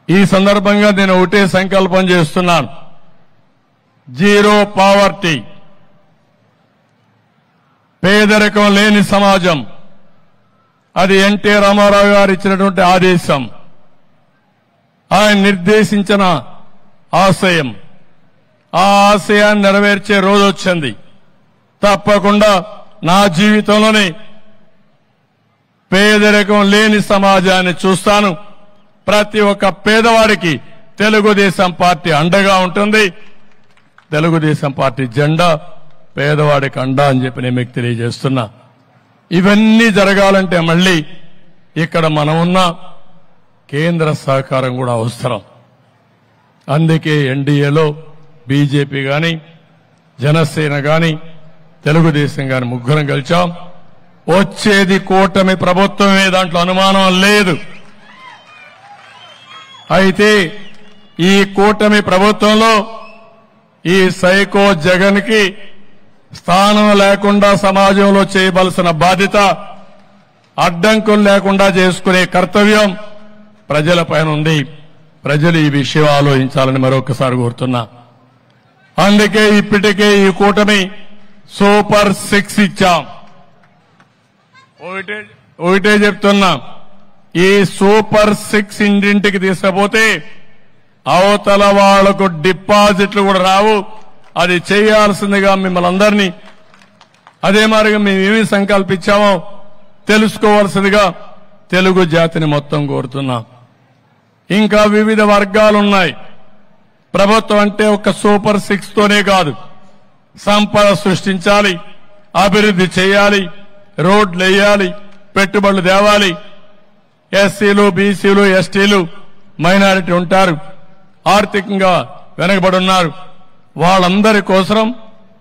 S1: ఈ సందర్భంగా నేను ఒకటే సంకల్పం చేస్తున్నాను. జీరో పావర్టీ, పేదరికం లేని సమాజం. అది ఎన్టీ రామారావు గారు ఇచ్చినటువంటి ఆదేశం, ఆయన నిర్దేశించిన ఆశయం. ఆ ఆశయాన్ని నెరవేర్చే రోజు వచ్చింది. తప్పకుండా నా జీవితంలోనే పేదరికం లేని సమాజాన్ని చూస్తాను. ప్రతి ఒక్క పేదవాడికి తెలుగుదేశం పార్టీ అండగా ఉంటుంది. తెలుగుదేశం పార్టీ జెండా పేదవాడికి అండ అని చెప్పి నేను మీకు తెలియజేస్తున్నా. ఇవన్నీ జరగాలంటే మళ్ళీ ఇక్కడ మనం ఉన్న కేంద్ర సహకారం కూడా అవసరం. అందుకే ఎన్డీఏలో బీజేపీ గాని, జనసేన గాని, తెలుగుదేశం గాని ముగ్గురం గెలిచాం. వచ్చేది కూటమి ప్రభుత్వమే, దాంట్లో అనుమానం లేదు. అయితే ఈ కూటమి ప్రభుత్వంలో ఈ సైకో జగన్ కి స్థానం లేకుండా సమాజంలో చేయవలసిన బాధ్యత, అడ్డంకులు లేకుండా చేసుకునే కర్తవ్యం ప్రజలపైన ఉంది. ప్రజలు ఈ విషయం ఆలోచించాలని మరొకసారి కోరుతున్నా. అందుకే ఇప్పటికే ఈ కూటమి సూపర్ 6 ఇచ్చాం. ఒకటే చెప్తున్నా, ఈ సూపర్ 6 ఇంటింటికి తీసుకపోతే అవతల వాళ్లకు డిపాజిట్లు కూడా రావు. అది చేయాల్సిందిగా మిమ్మల్ని అందరినీ, అదే మాదిరిగా మేమేమి సంకల్పించామో తెలుసుకోవాల్సిందిగా తెలుగు జాతిని మొత్తం కోరుతున్నాం. ఇంకా వివిధ వర్గాలున్నాయి. ప్రభుత్వం అంటే ఒక సూపర్ 6 తోనే కాదు, సంపద సృష్టించాలి, అభివృద్ధి చేయాలి, రోడ్లు వేయాలి, పెట్టుబడులు తేవాలి. ఎస్సీలు, బీసీలు, ఎస్టీలు, మైనారిటీ ఉంటారు, ఆర్థికంగా వెనకబడి ఉన్నారు. వాళ్ళందరి కోసం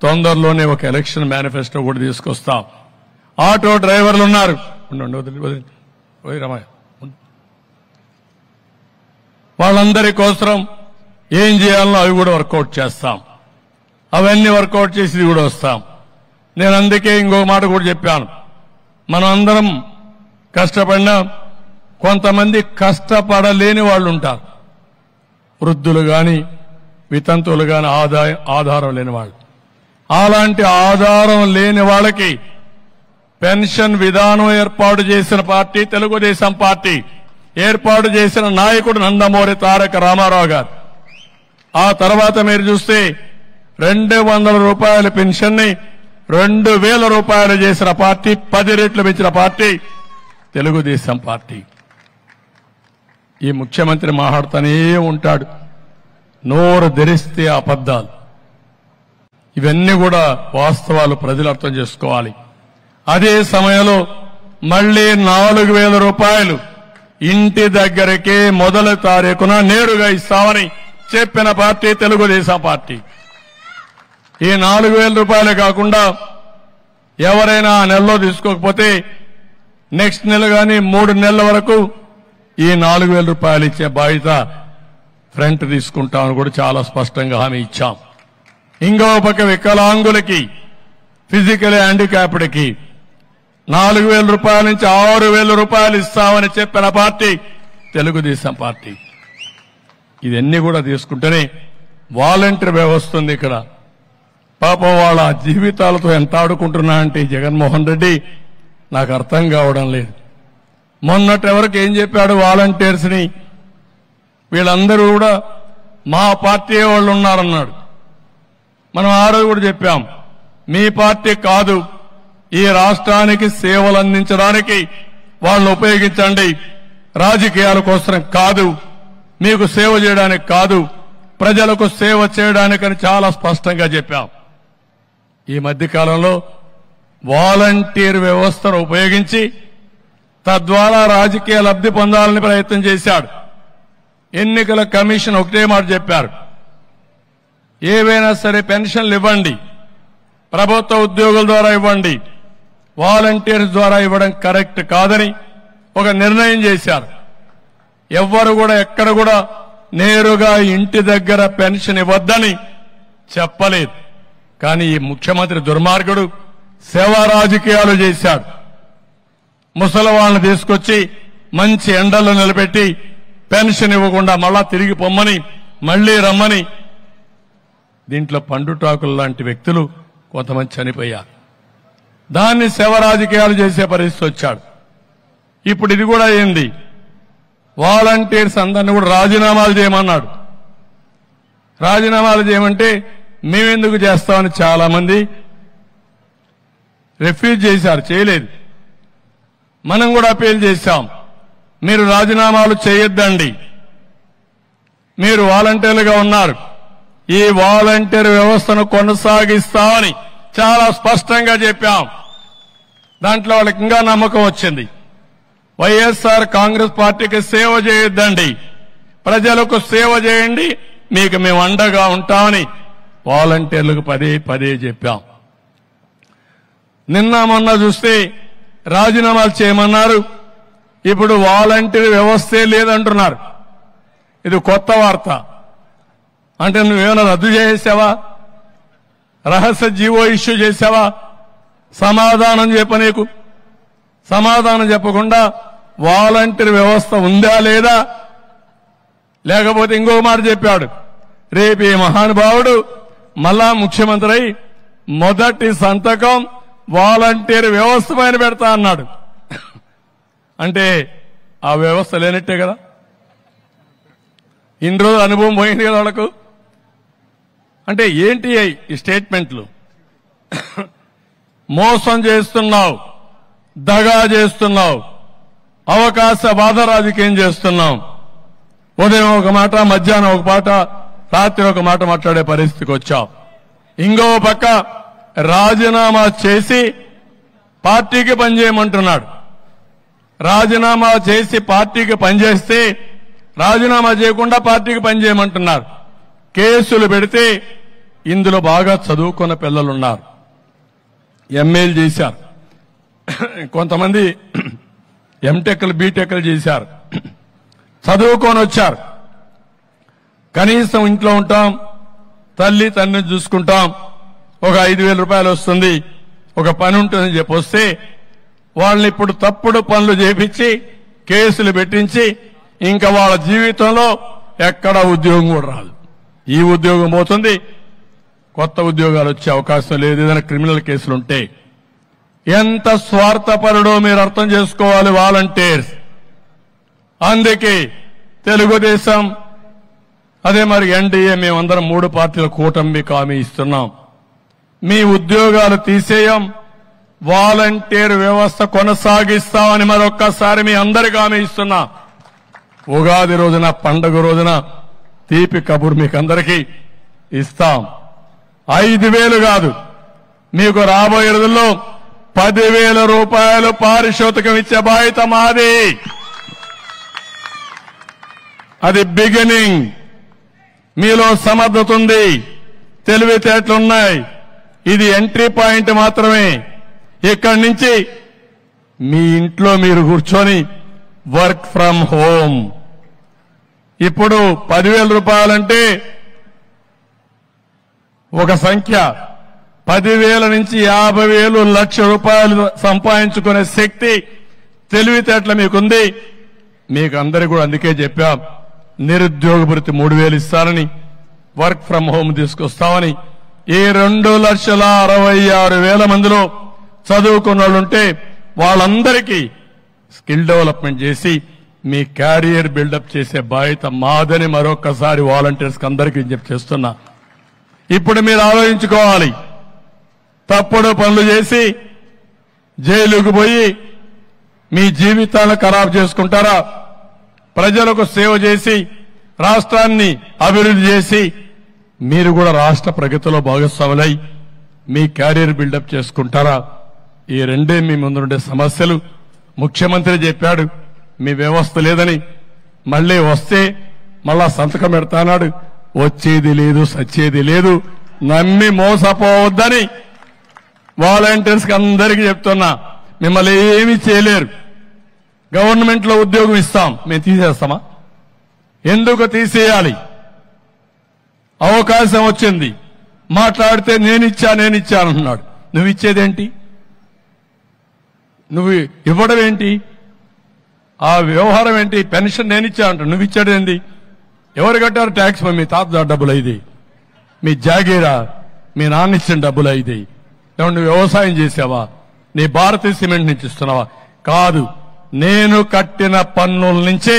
S1: తొందరలోనే ఒక ఎలక్షన్ మేనిఫెస్టో కూడా తీసుకొస్తాం. ఆటో డ్రైవర్లు ఉన్నారు, వాళ్ళందరి కోసం ఏం చేయాలనో అవి కూడా వర్కౌట్ చేస్తాం. అవన్నీ వర్కౌట్ చేసి కూడా వస్తాం. నేను అందుకే ఇంకొక మాట కూడా చెప్పాను. మనం అందరం కష్టపడినా కొంతమంది కష్టపడలేని వాళ్ళు ఉంటారు. వృద్ధులు గాని, వితంతువులు గాని, ఆధారం లేని వాళ్ళు. అలాంటి ఆధారం లేని వాళ్ళకి పెన్షన్ విధానం ఏర్పాటు చేసిన పార్టీ తెలుగుదేశం పార్టీ. ఏర్పాటు చేసిన నాయకుడు నందమూరి తారక రామారావు గారు. ఆ తర్వాత మీరు చూస్తే 200 రూపాయల పెన్షన్ ని 2000 రూపాయలు చేసిన పార్టీ, 10 రెట్లు పెంచిన పార్టీ తెలుగుదేశం పార్టీ. ఈ ముఖ్యమంత్రి మాట్లాడుతూనే ఉంటాడు, నోరు ధరిస్తే అబద్దాలు. ఇవన్నీ కూడా వాస్తవాలు, ప్రజలు అర్థం చేసుకోవాలి. అదే సమయంలో మళ్లీ 4000 రూపాయలు ఇంటి దగ్గరకే మొదటి తారీఖున నేరుగా ఇస్తామని చెప్పిన పార్టీ తెలుగుదేశం పార్టీ. ఈ 4000 రూపాయలే కాకుండా ఎవరైనా ఆ నెలలో తీసుకోకపోతే నెక్స్ట్ నెల గాని 3 నెలల వరకు ఈ 4000 రూపాయలు ఇచ్చే బాధ్యత ఫ్రంట్ తీసుకుంటామని కూడా చాలా స్పష్టంగా హామీ ఇచ్చాం. ఇంకో పక్క వికలాంగులకి, ఫిజికల్ హ్యాండిక్యాప్డ్కి 4000 రూపాయల నుంచి 6000 రూపాయలు ఇస్తామని చెప్పిన పార్టీ తెలుగుదేశం పార్టీ. ఇవన్నీ కూడా తీసుకుంటేనే వాలంటీర్ వ్యవస్థ ఉంది ఇక్కడ. పాపం వాళ్ళ జీవితాలతో ఎంత ఆడుకుంటున్నా అంటే జగన్మోహన్ రెడ్డి నాకు అర్థం కావడం లేదు. మొన్నటి వరకు ఏం చెప్పాడు వాలంటీర్స్ ని, వీళ్ళందరూ కూడా మా పార్టీ వాళ్ళు ఉన్నారన్నాడు. మనం ఆ రోజు కూడా చెప్పాం, మీ పార్టీ కాదు, ఈ రాష్ట్రానికి సేవలు అందించడానికి వాళ్ళని ఉపయోగించండి. రాజకీయాల కోసం కాదు, మీకు సేవ చేయడానికి కాదు, ప్రజలకు సేవ చేయడానికని చాలా స్పష్టంగా చెప్పాం. ఈ మధ్య కాలంలో వాలంటీర్ వ్యవస్థను ఉపయోగించి తద్వారా రాజకీయ లబ్ధి పొందాలని ప్రయత్నం చేశాడు. ఎన్నికల కమిషన్ ఒకటే మాట చెప్పారు, ఏవైనా సరే పెన్షన్లు ఇవ్వండి, ప్రభుత్వ ఉద్యోగుల ద్వారా ఇవ్వండి, వాలంటీర్స్ ద్వారా ఇవ్వడం కరెక్ట్ కాదని ఒక నిర్ణయం చేశారు. ఎవ్వరు కూడా ఎక్కడ కూడా నేరుగా ఇంటి దగ్గర పెన్షన్ ఇవ్వద్దని చెప్పలేదు. కానీ ఈ ముఖ్యమంత్రి దుర్మార్గుడు సేవా రాజకీయాలు చేశాడు. ముసలి వాళ్ళని తీసుకొచ్చి మంచి ఎండల్లో నిలబెట్టి పెన్షన్ ఇవ్వకుండా మళ్ళా తిరిగి పొమ్మని మళ్లీ రమ్మని, దీంట్లో పండుటాకులు లాంటి వ్యక్తులు కొంతమంది చనిపోయారు. దాన్ని సేవ రాజకీయాలు చేసే పరిస్థితి వచ్చాడు. ఇప్పుడు ఇది కూడా ఏంది, వాలంటీర్స్ అందరినీ కూడా రాజీనామాలు చేయమన్నాడు. రాజీనామాలు చేయమంటే మేమెందుకు చేస్తామని చాలా మంది రిఫ్యూజ్ చేశారు, చేయలేదు. మనం కూడా అపీల్ చేశాం, మీరు రాజీనామాలు చేయొద్దండి, మీరు వాలంటీర్లుగా ఉన్నారు, ఈ వాలంటీర్ వ్యవస్థను కొనసాగిస్తామని చాలా స్పష్టంగా చెప్పాం. దాంట్లో వాళ్ళకి ఇంకా నమ్మకం వచ్చింది. వైఎస్ఆర్ కాంగ్రెస్ పార్టీకి సేవ చేయొద్దండి, ప్రజలకు సేవ చేయండి, మీకు మేము అండగా ఉంటామని వాలంటీర్లకు పదే పదే చెప్పాం. నిన్న మొన్న చూస్తే రాజీనామాలు చేయమన్నారు, ఇప్పుడు వాలంటీర్ వ్యవస్థే లేదంటున్నారు. ఇది కొత్త వార్త. అంటే నువ్వేమైనా రద్దు చేసావా, రహస్య జీవో ఇష్యూ చేసావా? సమాధానం చెప్పనీకు, సమాధానం చెప్పకుండా వాలంటీర్ వ్యవస్థ ఉందా లేదా? లేకపోతే ఇంకో మాట చెప్పాడు, రేపు ఈ మహానుభావుడు మళ్ళా ముఖ్యమంత్రి అయి మొదటి సంతకం వాలంటీర్ వ్యవస్థ పైన పెడతా అన్నాడు. అంటే ఆ వ్యవస్థ లేనట్టే కదా, ఇన్ని రోజులు అనుభవం పోయింది కదా వాళ్ళకు. అంటే ఏంటి ఈ స్టేట్మెంట్లు? మోసం చేస్తున్నావు, దగా చేస్తున్నావు, అవకాశవాద రాజకీయం చేస్తున్నాం. ఉదయం ఒక మాట, మధ్యాహ్నం ఒక మాట, రాత్రి ఒక మాట మాట్లాడే పరిస్థితికి వచ్చావు. ఇంకో పక్క రాజీనామా చేసి పార్టీకి పనిచేయమంటున్నాడు. రాజీనామా చేసి పార్టీకి పనిచేస్తే రాజీనామా చేయకుండా పార్టీకి పనిచేయమంటున్నారు. కేసులు పెడితే ఇందులో బాగా చదువుకున్న పిల్లలున్నారు, ఎంఏలు చేశారు, కొంతమంది ఎంటెక్లు బీటెక్లు చేశారు, చదువుకొని వచ్చారు. కనీసం ఇంట్లో ఉంటాం, తల్లి తండ్రిని చూసుకుంటాం, ఒక 5,000 రూపాయలు వస్తుంది, ఒక పని ఉంటుందని చెప్పి వస్తే వాళ్ళని ఇప్పుడు తప్పుడు పనులు చేపించి కేసులు పెట్టించి ఇంకా వాళ్ళ జీవితంలో ఎక్కడ ఉద్యోగం కూడా రాదు. ఈ ఉద్యోగం పోతుంది, కొత్త ఉద్యోగాలు వచ్చే అవకాశం లేదు ఏదైనా క్రిమినల్ కేసులుంటే. ఎంత స్వార్థపరుడో మీరు అర్థం చేసుకోవాలి వాలంటీర్స్. అందుకే తెలుగుదేశం అదే మరి ఎన్డీఏ మేమందరం 3 పార్టీల కూటమికి హామీ ఇస్తున్నాం, మీ ఉద్యోగాలు తీసేయం, వాలంటీర్ వ్యవస్థ కొనసాగిస్తామని మరొక్కసారి మీ అందరికీ హామీ ఇస్తున్నా. ఉగాది రోజున, పండుగ రోజున తీపి కబురు మీకు అందరికీ ఇస్తాం. 5,000 కాదు, మీకు రాబోయే రోజుల్లో 10,000 రూపాయలు పారితోషికం ఇచ్చే బాధ్యత మాది. అది బిగినింగ్. మీలో సమర్థత ఉంది, తెలివితేటలున్నాయి, ఇది ఎంట్రీ పాయింట్ మాత్రమే. ఇక్కడి నుంచి మీ ఇంట్లో మీరు కూర్చొని వర్క్ ఫ్రం హోమ్. ఇప్పుడు 10,000 రూపాయలంటే ఒక సంఖ్య, 10,000 నుంచి 50,000, 1,00,000 రూపాయలు సంపాదించుకునే శక్తి, తెలివితేటలు మీకుంది. మీకు అందరికీ కూడా అందుకే చెప్పాం, నిరుద్యోగ భృతి 3,000 ఇస్తారని, వర్క్ ఫ్రం హోమ్ తీసుకొస్తామని. ఈ 2,66,000 మందిలో చదువుకున్న వాళ్ళుంటే వాళ్ళందరికీ స్కిల్ డెవలప్మెంట్ చేసి మీ క్యారియర్ బిల్డప్ చేసే బాధ్యత మాదని మరొకసారి వాలంటీర్స్ అందరికీ విజ్ఞప్తి చేస్తున్నా. ఇప్పుడు మీరు ఆలోచించుకోవాలి, తప్పుడు పనులు చేసి జైలుకు పోయి మీ జీవితాలను ఖరాబ్ చేసుకుంటారా? ప్రజలకు సేవ చేసి రాష్ట్రాన్ని అభివృద్ధి చేసి మీరు కూడా రాష్ట్ర ప్రగతిలో భాగస్వాములై మీ క్యారియర్ బిల్డప్ చేసుకుంటారా? ఈ రెండే మీ ముందుండే సమస్యలు. ముఖ్యమంత్రి చెప్పాడు మీ వ్యవస్థ లేదని, మళ్లీ వస్తే మళ్ళా సంతకం పెడతానాడు. వచ్చేది లేదు, సచ్చేది లేదు. నమ్మి మోసపోవద్దని వాలంటీర్స్ కి అందరికీ చెప్తున్నా. మిమ్మల్ని ఏమీ చేయలేరు. గవర్నమెంట్ లో ఉద్యోగం ఇస్తాం, మేము తీసేస్తామా? ఎందుకు తీసేయాలి? అవకాశం వచ్చింది, మాట్లాడితే నేనిచ్చానంటున్నాడు. నువ్వు ఇచ్చేదేంటి? నువ్వు ఇవ్వడం ఏంటి? ఆ వ్యవహారం ఏంటి? పెన్షన్ నేనిచ్చా అంటాడు, నువ్వు ఇచ్చాడేంటి? ఎవరు కట్టారు ట్యాక్స్? మీ తాత డబ్బులు అయింది, మీ జాగీరా, మీ నాన్న ఇచ్చిన డబ్బులు అయింది. నువ్వు వ్యవసాయం చేసావా? నీ భారతీయ సిమెంట్ నుంచి ఇస్తున్నావా? కాదు, నేను కట్టిన పన్నుల నుంచే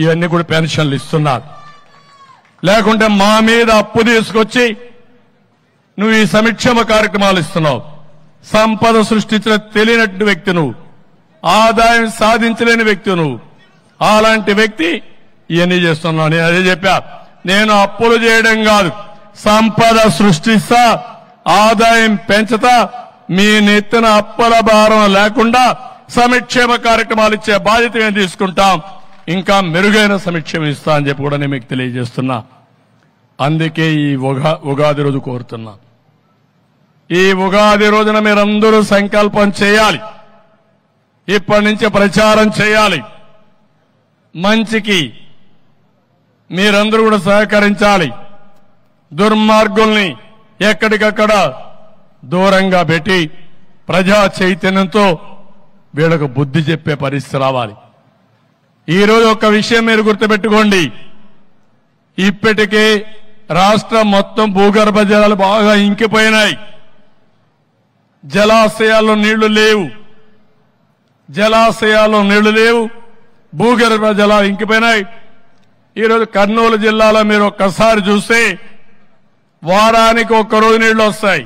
S1: ఇవన్నీ కూడా పెన్షన్లు ఇస్తున్నారు. లేకుంటే మా మీద అప్పు తీసుకొచ్చి నువ్వు ఈ సంక్షేమ కార్యక్రమాలు ఇస్తున్నావు. సంపద సృష్టించిన తెలియనటువంటి వ్యక్తి నువ్వు, ఆదాయం సాధించలేని వ్యక్తి నువ్వు. అలాంటి వ్యక్తి ఇవన్నీ చేస్తున్నావు. నేను అదే చెప్పా, నేను అప్పులు చేయడం కాదు, సంపద సృష్టిస్తా, ఆదాయం పెంచుతా, మీ నెత్తిన అప్పుల భారం లేకుండా సంక్షేమ కార్యక్రమాలు ఇచ్చే బాధ్యత మేము తీసుకుంటాం. ఇంకా మెరుగైన సంక్షేమం ఇస్తా అని చెప్పి కూడా నేను మీకు తెలియజేస్తున్నా. అందుకే ఈ ఉగాది రోజు కోరుతున్నా. ఈ ఉగాది రోజున మీరందరూ సంకల్పం చేయాలి. ఇప్పటి నుంచి ప్రచారం చేయాలి. మంచికి మీరందరూ కూడా సహకరించాలి. దుర్మార్గుల్ని ఎక్కడికక్కడ దూరంగా పెట్టి ప్రజా చైతన్యంతో వీళ్ళకు బుద్ధి చెప్పే పరిస్థితి రావాలి. ఈ రోజు ఒక విషయం మీరు గుర్తుపెట్టుకోండి. ఇప్పటికే రాష్ట్రం మొత్తం భూగర్భ జలాలు బాగా ఇంకిపోయినాయి. జలాశయాల్లో నీళ్లు లేవు, భూగర్భ జలాలు ఇంకిపోయినాయి. ఈరోజు కర్నూలు జిల్లాలో మీరు ఒక్కసారి చూస్తే వారానికి ఒక్కరోజు నీళ్లు వస్తాయి.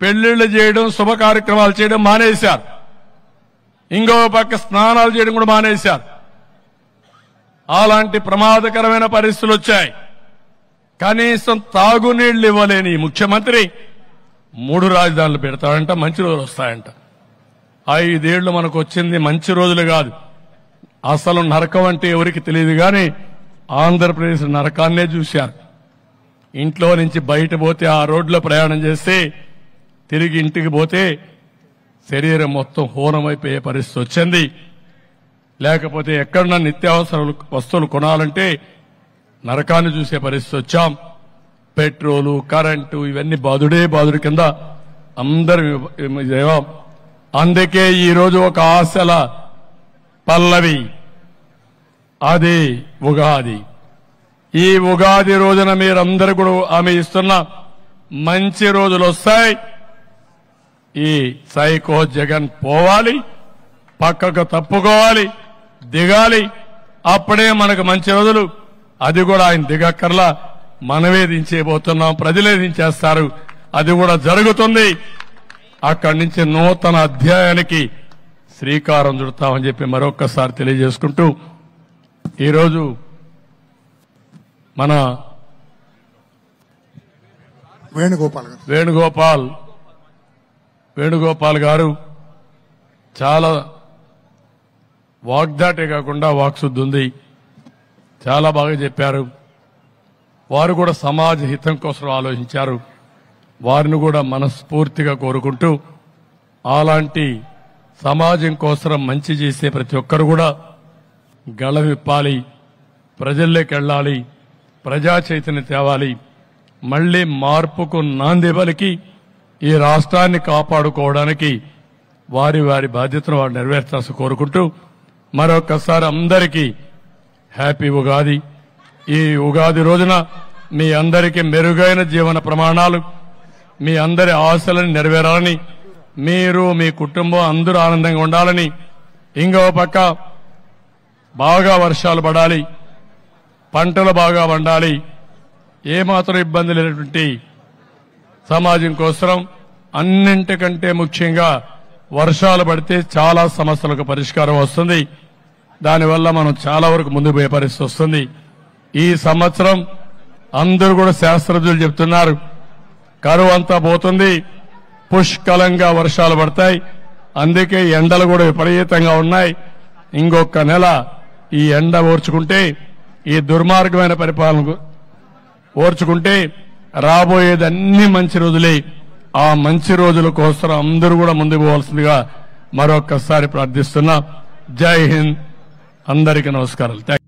S1: పెళ్లిళ్లు చేయడం, శుభ కార్యక్రమాలు చేయడం మానేశారు. ఇంకో పక్క స్నానాలు చేయడం కూడా మానేశారు. అలాంటి ప్రమాదకరమైన పరిస్థితులు వచ్చాయి. కనీసం తాగునీళ్లు ఇవ్వలేని ముఖ్యమంత్రి 3 రాజధానులు పెడతాడంట, మంచి రోజులు వస్తాయంట. 5 ఏళ్లు మనకు వచ్చింది మంచి రోజులు కాదు. అసలు నరకం అంటే ఎవరికి తెలియదు కానీ ఆంధ్రప్రదేశ్ నరకాన్నే చూశారు. ఇంట్లో నుంచి బయట పోతే, ఆ రోడ్లో ప్రయాణం చేస్తే, తిరిగి ఇంటికి పోతే శరీరం మొత్తం హోనమైపోయే పరిస్థితి వచ్చింది. లేకపోతే ఎక్కడన్నా నిత్యావసర వస్తువులు కొనాలంటే నరకాన్ని చూసే పరిస్థితి వచ్చాం. పెట్రోలు, కరెంటు ఇవన్నీ బాధుడి కింద అందరూ. అందుకే ఈరోజు ఒక ఆశల పల్లవి, అది ఉగాది. ఈ ఉగాది రోజున మీరందరూ కూడా ఆమె ఇస్తున్న మంచి రోజులు వస్తాయి. ఈ సైకో జగన్ పోవాలి, పక్కకు తప్పుకోవాలి, దిగాలి. అప్పుడే మనకు మంచి రోజులు. అది కూడా ఆయన దిగక్కర్లా, మనమే దించేయబోతున్నాం, ప్రజలే దించేస్తారు. అది కూడా జరుగుతుంది. అక్కడి నుంచి నూతన అధ్యాయానికి శ్రీకారం చుడతామని చెప్పి మరొక్కసారి తెలియజేసుకుంటూ, ఈరోజు మన వేణుగోపాల్ గారు చాలా వాగ్దాటే కాకుండా వాక్శుద్ధి ఉంది. చాలా బాగా చెప్పారు. వారు కూడా సమాజ హితం కోసం ఆలోచించారు. వారిని కూడా మనస్ఫూర్తిగా కోరుకుంటూ, అలాంటి సమాజం కోసం మంచి చేసే ప్రతి ఒక్కరు కూడా గళవిప్పాలి, ప్రజల్లోకి వెళ్ళాలి, ప్రజా చైతన్యం తేవాలి. మళ్లీ మార్పుకు నాంది పలికి ఈ రాష్ట్రాన్ని కాపాడుకోవడానికి వారి బాధ్యతను వారు నెరవేర్చాల్సి కోరుకుంటూ, మరొకసారి అందరికీ హ్యాపీ ఉగాది. ఈ ఉగాది రోజున మీ అందరికీ మెరుగైన జీవన ప్రమాణాలు, మీ అందరి ఆశలను నెరవేరాలని, మీరు మీ కుటుంబం అందరూ ఆనందంగా ఉండాలని, ఇంకో పక్క బాగా వర్షాలు పడాలి, పంటలు బాగా పండాలి, ఏమాత్రం ఇబ్బంది లేనటువంటి సమాజం కోసం, అన్నింటికంటే ముఖ్యంగా వర్షాలు పడితే చాలా సమస్యలకు పరిష్కారం వస్తుంది. దానివల్ల మనం చాలా వరకు ముందుకు పోయే పరిస్థితి వస్తుంది. ఈ సంవత్సరం అందరూ కూడా శాస్త్రజ్ఞులు చెప్తున్నారు, కరువు అంతా పోతుంది, పుష్కలంగా వర్షాలు పడతాయి. అందుకే ఎండలు కూడా విపరీతంగా ఉన్నాయి. ఇంకొక నెల ఈ ఎండ ఓర్చుకుంటే, ఈ దుర్మార్గమైన పరిపాలన ఓర్చుకుంటే రాబోయేది అన్ని మంచి రోజులే. ఆ మంచి రోజుల కోసం అందరూ కూడా ముందుకు పోవాల్సిందిగా మరొక్కసారి ప్రార్థిస్తున్నా. జై హింద్, అందరికీ నమస్కారాలు.